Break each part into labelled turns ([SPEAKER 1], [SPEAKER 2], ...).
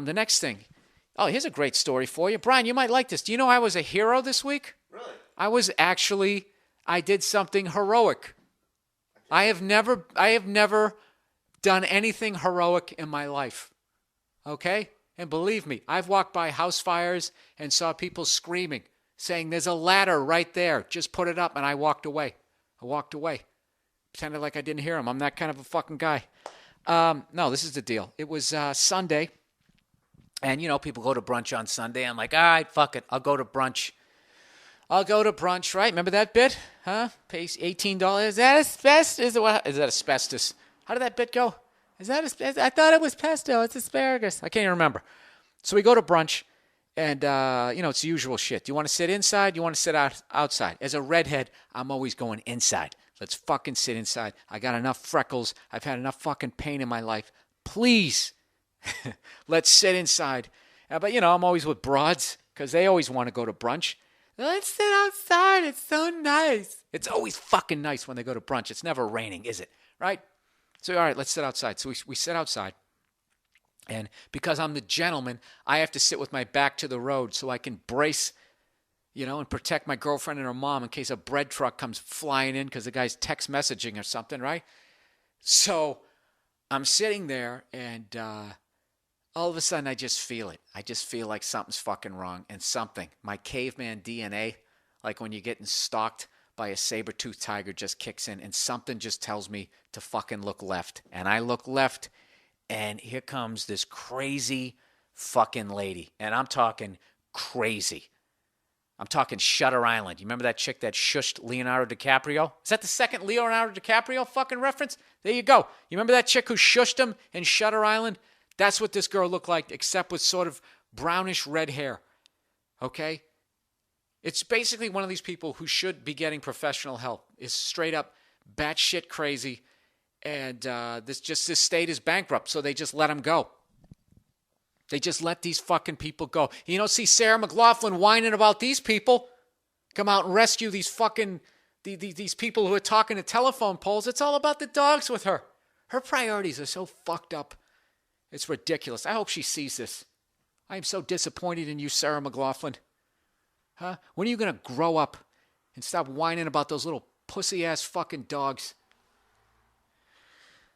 [SPEAKER 1] The next thing. Oh, here's a great story for you. Brian, you might like this. Do you know I was a hero this week?
[SPEAKER 2] Really?
[SPEAKER 1] I did something heroic. I have never done anything heroic in my life. Okay? And believe me, I've walked by house fires and saw people screaming, saying, there's a ladder right there. Just put it up. And I walked away. Pretended like I didn't hear him. I'm that kind of a fucking guy. No, this is the deal. It was Sunday. And, people go to brunch on Sunday. I'm like, all right, fuck it. I'll go to brunch, right? Remember that bit? Huh? Pays $18. Is that asbestos? Is that asbestos? How did that bit go? Is that asbestos? I thought it was pesto. It's asparagus. I can't even remember. So we go to brunch, and, it's the usual shit. Do you want to sit inside? Do you want to sit outside? As a redhead, I'm always going inside. Let's fucking sit inside. I got enough freckles. I've had enough fucking pain in my life. Please, let's sit inside. But, I'm always with broads because they always want to go to brunch. Let's sit outside. It's so nice. It's always fucking nice when they go to brunch. It's never raining, is it? Right? So, all right, let's sit outside. So we sit outside. And because I'm the gentleman, I have to sit with my back to the road so I can brace, and protect my girlfriend and her mom in case a bread truck comes flying in because the guy's text messaging or something, right? So I'm sitting there, and all of a sudden I just feel it. I just feel like something's fucking wrong, and my caveman DNA, like when you're getting stalked by a saber-toothed tiger, just kicks in, and something just tells me to fucking look left. And I look left, and here comes this crazy fucking lady. And I'm talking crazy. I'm talking Shutter Island. You remember that chick that shushed Leonardo DiCaprio? Is that the second Leonardo DiCaprio fucking reference? There you go. You remember that chick who shushed him in Shutter Island? That's what this girl looked like, except with sort of brownish red hair. Okay? It's basically one of these people who should be getting professional help. Is straight up batshit crazy, and this state is bankrupt, so they just let him go. They just let these fucking people go. You don't see Sarah McLachlan whining about these people. Come out and rescue these fucking these people who are talking to telephone poles. It's all about the dogs with her. Her priorities are so fucked up. It's ridiculous. I hope she sees this. I am so disappointed in you, Sarah McLachlan. Huh? When are you going to grow up and stop whining about those little pussy-ass fucking dogs?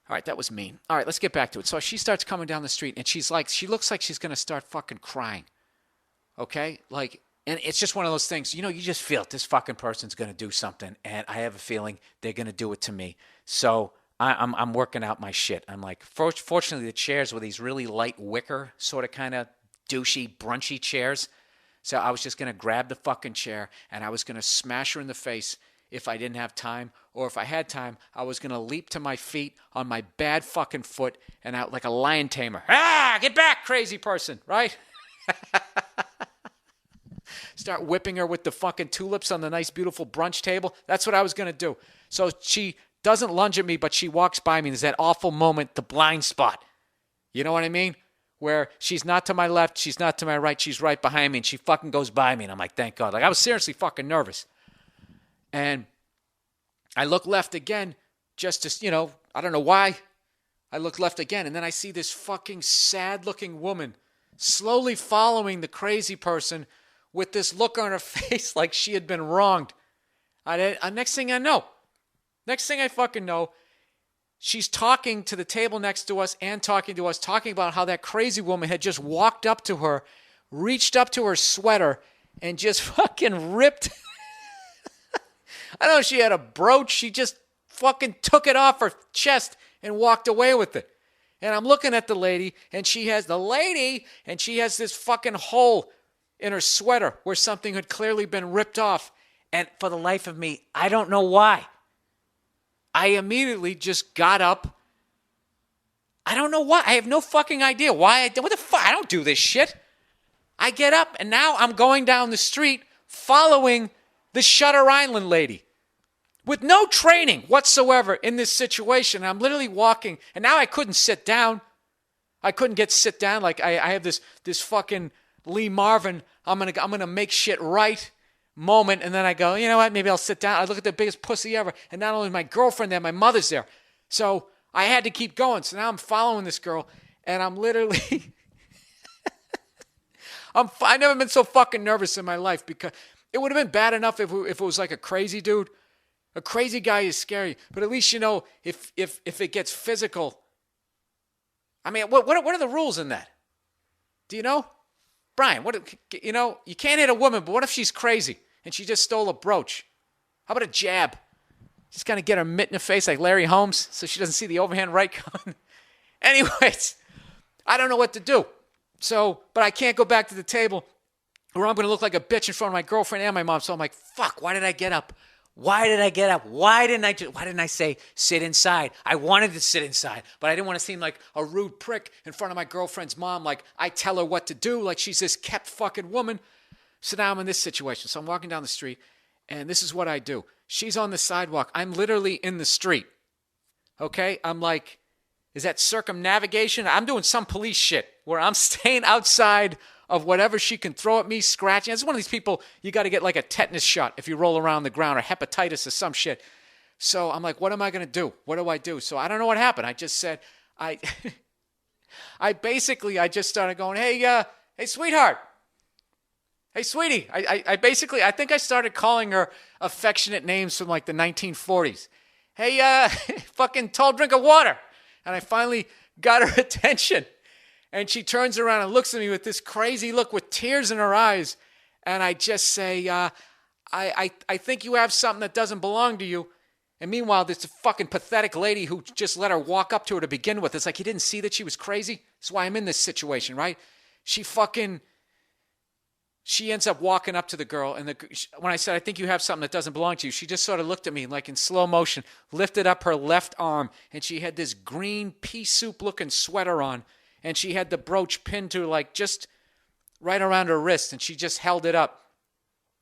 [SPEAKER 1] All right, that was mean. All right, let's get back to it. So she starts coming down the street, and she looks like she's going to start fucking crying. Okay? And it's just one of those things, you just feel it. This fucking person's going to do something, and I have a feeling they're going to do it to me. So I'm working out my shit. I'm like, fortunately, the chairs were these really light wicker, sort of kind of douchey, brunchy chairs. So I was just going to grab the fucking chair, and I was going to smash her in the face if I didn't have time, or if I had time, I was going to leap to my feet on my bad fucking foot and out like a lion tamer. Ah, get back, crazy person, right? Start whipping her with the fucking tulips on the nice, beautiful brunch table. That's what I was going to do. So she doesn't lunge at me, but she walks by me. There's that awful moment, the blind spot. You know what I mean? Where she's not to my left, she's not to my right, she's right behind me, and she fucking goes by me, and I'm like, thank God. Like, I was seriously fucking nervous. And I look left again, just to, I don't know why. I look left again, and then I see this fucking sad-looking woman slowly following the crazy person with this look on her face like she had been wronged. Next thing I fucking know, she's talking to the table next to us and talking to us, talking about how that crazy woman had just walked up to her, reached up to her sweater, and just fucking ripped... I don't know if she had a brooch. She just fucking took it off her chest and walked away with it. And I'm looking at the lady, and she has this fucking hole in her sweater where something had clearly been ripped off. And for the life of me, I don't know why. I immediately just got up. I don't know why. I have no fucking idea why. What the fuck? I don't do this shit. I get up, and now I'm going down the street following the Shutter Island lady with no training whatsoever in this situation. I'm literally walking, and now I couldn't sit down. I couldn't sit down. Like I have this fucking Lee Marvin, I'm gonna make shit right moment, and then I go, you know what, maybe I'll sit down. I look at the biggest pussy ever, and not only is my girlfriend there, my mother's there. So I had to keep going. So now I'm following this girl, and I'm literally I've never been so fucking nervous in my life because it would have been bad enough if it was like a crazy dude. A crazy guy is scary, but at least if it gets physical. I mean, what are the rules in that? Do you know, Brian? You can't hit a woman, but what if she's crazy and she just stole a brooch? How about a jab? Just kind of get her mitt in the face like Larry Holmes so she doesn't see the overhand right coming. Anyways, I don't know what to do. But I can't go back to the table or I'm going to look like a bitch in front of my girlfriend and my mom. So I'm like, fuck, why did I get up? Why didn't I say sit inside? I wanted to sit inside, but I didn't want to seem like a rude prick in front of my girlfriend's mom. Like I tell her what to do, like she's this kept fucking woman. So now I'm in this situation. So I'm walking down the street and this is what I do. She's on the sidewalk. I'm literally in the street. Okay? I'm like, is that circumnavigation? I'm doing some police shit where I'm staying outside of whatever she can throw at me, scratching. It's one of these people, you got to get like a tetanus shot if you roll around the ground or hepatitis or some shit. So I'm like, what am I going to do? What do I do? So I don't know what happened. I just said, I just started going, hey, sweetheart. Hey, sweetie. I think I started calling her affectionate names from like the 1940s. Hey, fucking tall drink of water. And I finally got her attention. And she turns around and looks at me with this crazy look with tears in her eyes. And I just say, I think you have something that doesn't belong to you. And meanwhile, this fucking pathetic lady who just let her walk up to her to begin with. It's like you didn't see that she was crazy. That's why I'm in this situation, right? She ends up walking up to the girl. And when I said, I think you have something that doesn't belong to you, she just sort of looked at me like in slow motion, lifted up her left arm. And she had this green pea soup looking sweater on. And she had the brooch pinned to like just right around her wrist. And she just held it up.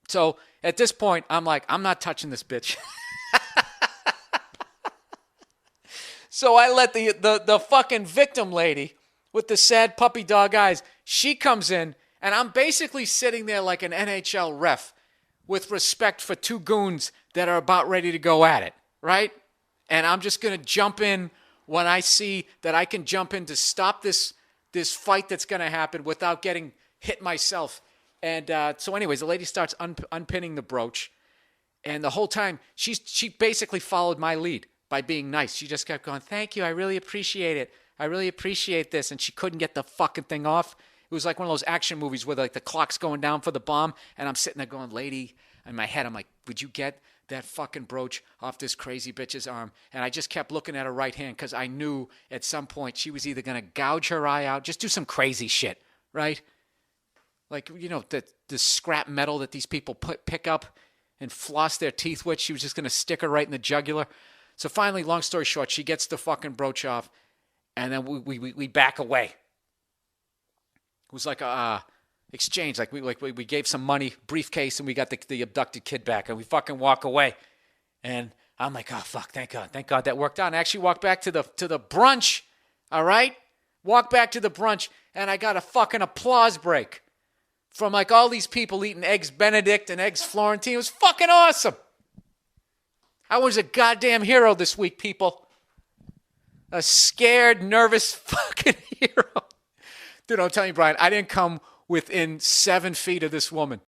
[SPEAKER 1] So at this point, I'm like, I'm not touching this bitch. So I let the fucking victim lady with the sad puppy dog eyes, she comes in. And I'm basically sitting there like an NHL ref with respect for two goons that are about ready to go at it, right? And I'm just going to jump in when I see that I can jump in to stop this fight that's going to happen without getting hit myself. And so anyways, the lady starts unpinning the brooch. And the whole time, she basically followed my lead by being nice. She just kept going, thank you, I really appreciate it. I really appreciate this. And she couldn't get the fucking thing off. It was like one of those action movies where like the clock's going down for the bomb. And I'm sitting there going, lady, in my head, I'm like, would you get that fucking brooch off this crazy bitch's arm? And I just kept looking at her right hand because I knew at some point she was either going to gouge her eye out, just do some crazy shit, right? Like, you know, the scrap metal that these people pick up and floss their teeth with. She was just going to stick her right in the jugular. So finally, long story short, she gets the fucking brooch off. And then we back away. It was like a exchange. Like we gave some money, briefcase, and we got the abducted kid back, and we fucking walk away. And I'm like, oh fuck, thank God that worked out. And I actually walked back to the brunch. All right, walked back to the brunch, and I got a fucking applause break from like all these people eating eggs Benedict and eggs Florentine. It was fucking awesome. I was a goddamn hero this week, people. A scared, nervous fucking hero. Dude, I'm telling you, Brian, I didn't come within 7 feet of this woman.